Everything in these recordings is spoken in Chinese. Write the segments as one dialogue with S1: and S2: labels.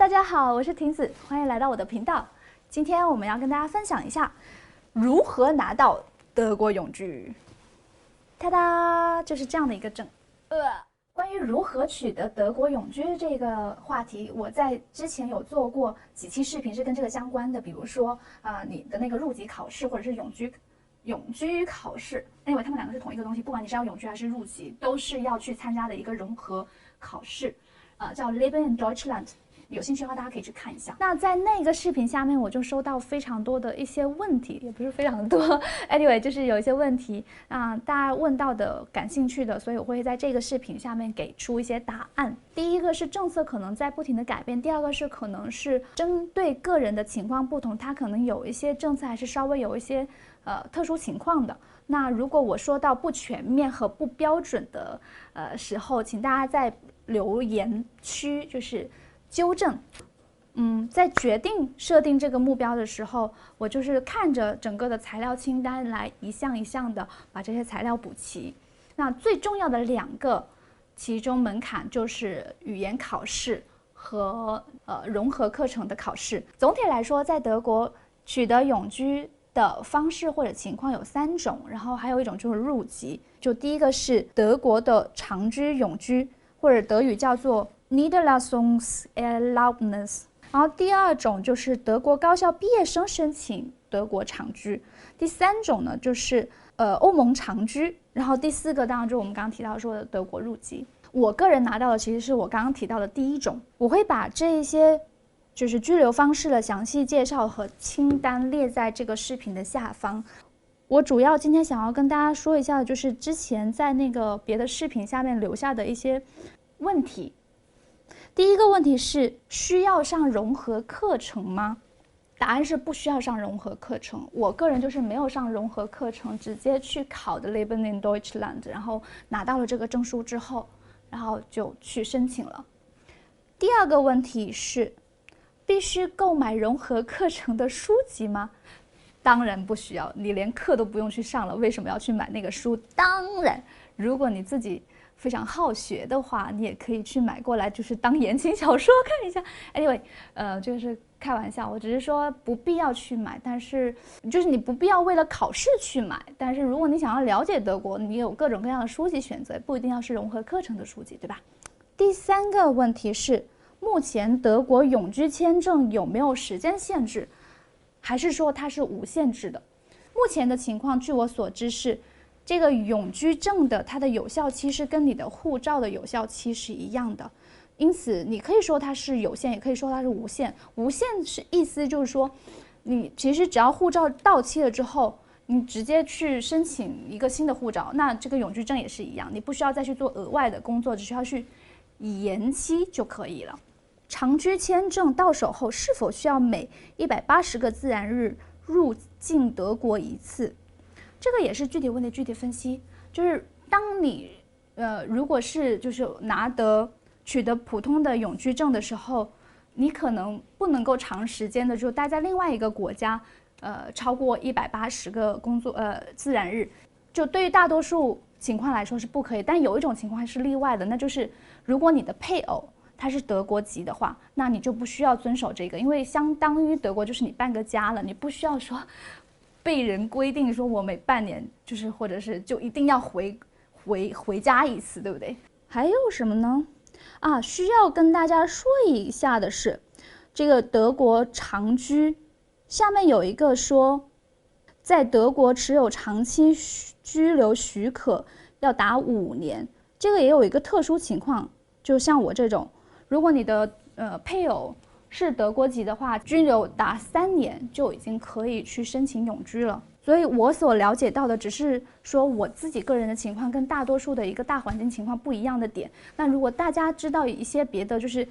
S1: 大家好，我是婷子，欢迎来到我的频道。今天我们要跟大家分享一下如何拿到德国永居。哒哒，就是这样的一个证。关于如何取得德国永居这个话题，我在之前有做过几期视频是跟这个相关的，比如说你的那个入籍考试或者是永居考试，因为他们两个是同一个东西，不管你是要永居还是入籍，都是要去参加的一个融合考试，叫 Leben in Deutschland。有兴趣的话，大家可以去看一下。那在那个视频下面，我就收到非常多的一些问题，也不是非常多，anyway， 就是有一些问题大家问到的感兴趣的，所以我会在这个视频下面给出一些答案。第一个是政策可能在不停的改变，第二个是可能是针对个人的情况不同，它可能有一些政策还是稍微有一些特殊情况的。那如果我说到不全面和不标准的时候，请大家在留言区就是纠正。在决定设定这个目标的时候，我就是看着整个的材料清单来一项一项的把这些材料补齐。那最重要的两个其中门槛就是语言考试和融合课程的考试。总体来说，在德国取得永居的方式或者情况有3种，然后还有一种就是入籍。就第一个是德国的长居永居，或者德语叫做 Niederlassungserlaubnis， 然后第二种就是德国高校毕业生申请德国长居，第三种呢就是欧盟长居，然后第四个当然就是我们刚刚提到说的德国入籍。我个人拿到的其实是我刚刚提到的第一种。我会把这一些就是居留方式的详细介绍和清单列在这个视频的下方。我主要今天想要跟大家说一下的就是之前在那个别的视频下面留下的一些问题。第一个问题是需要上融合课程吗？答案是不需要上融合课程。我个人就是没有上融合课程，直接去考的 Leben in Deutschland， 然后拿到了这个证书之后，然后就去申请了。第二个问题是必须购买融合课程的书籍吗？当然不需要，你连课都不用去上了，为什么要去买那个书？当然，如果你自己非常好学的话，你也可以去买过来，就是当言情小说看一下。Anyway， 这个是开玩笑，我只是说不必要去买，但是就是你不必要为了考试去买。但是如果你想要了解德国，你有各种各样的书籍选择，不一定要是融合课程的书籍，对吧？第三个问题是，目前德国永居签证有没有时间限制？还是说它是无限制的？目前的情况，据我所知是，这个永居证的它的有效期是跟你的护照的有效期是一样的，因此你可以说它是有限，也可以说它是无限。无限是意思就是说，你其实只要护照到期了之后，你直接去申请一个新的护照，那这个永居证也是一样，你不需要再去做额外的工作，只需要去延期就可以了。长居签证到手后，是否需要每180个自然日入境德国一次？这个也是具体问题具体分析。就是当你如果是就是取得普通的永居证的时候，你可能不能够长时间的就待在另外一个国家，超过180个自然日。就对于大多数情况来说是不可以，但有一种情况是例外的，那就是如果你的配偶他是德国籍的话，那你就不需要遵守这个，因为相当于德国就是你半个家了，你不需要说被人规定说我每半年就是或者是就一定要回家一次，对不对？还有什么呢？需要跟大家说一下的是，这个德国长居下面有一个说，在德国持有长期居留许可要达5年，这个也有一个特殊情况，就像我这种。如果你的配偶是德国籍的话，居留达3年就已经可以去申请永居了。所以我所了解到的只是说我自己个人的情况跟大多数的一个大环境情况不一样的点。那如果大家知道一些别的，就是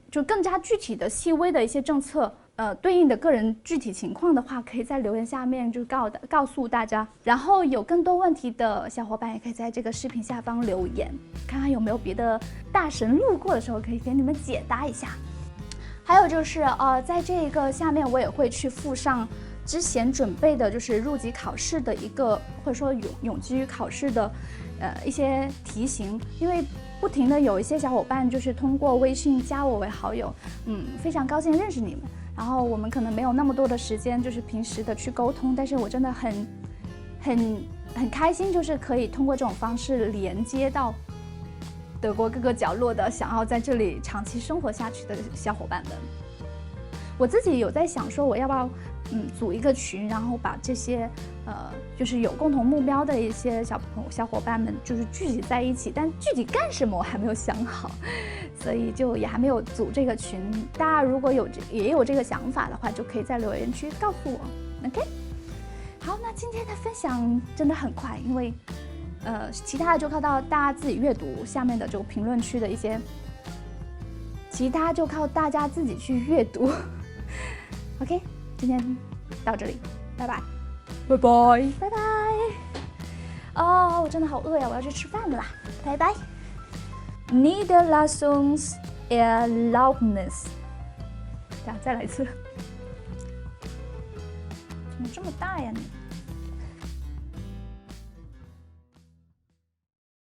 S1: 就更加具体的细微的一些政策，对应的个人具体情况的话，可以在留言下面就告诉大家。然后有更多问题的小伙伴也可以在这个视频下方留言，看看有没有别的大神路过的时候可以给你们解答一下。还有就是在这个下面我也会去附上之前准备的就是入籍考试的一个或者说永居考试的一些题型，因为不停的有一些小伙伴就是通过微信加我为好友，非常高兴认识你们。然后我们可能没有那么多的时间，就是平时的去沟通，但是我真的很开心，就是可以通过这种方式连接到德国各个角落的想要在这里长期生活下去的小伙伴们。我自己有在想说，我要不要组一个群，然后把这些就是有共同目标的一些小伙伴们就是聚集在一起，但具体干什么我还没有想好，所以就也还没有组这个群。大家如果也有这个想法的话，就可以在留言区告诉我。OK， 好，那今天的分享真的很快，因为其他的就靠到大家自己阅读下面的这个评论区的一些，其他就靠大家自己去阅读。OK， 今天到这里，拜拜，拜拜，拜拜。哦，我真的好饿呀，我要去吃饭了啦，拜拜。Niederlassungserlaubnis， 再来一次，怎么这么大呀你？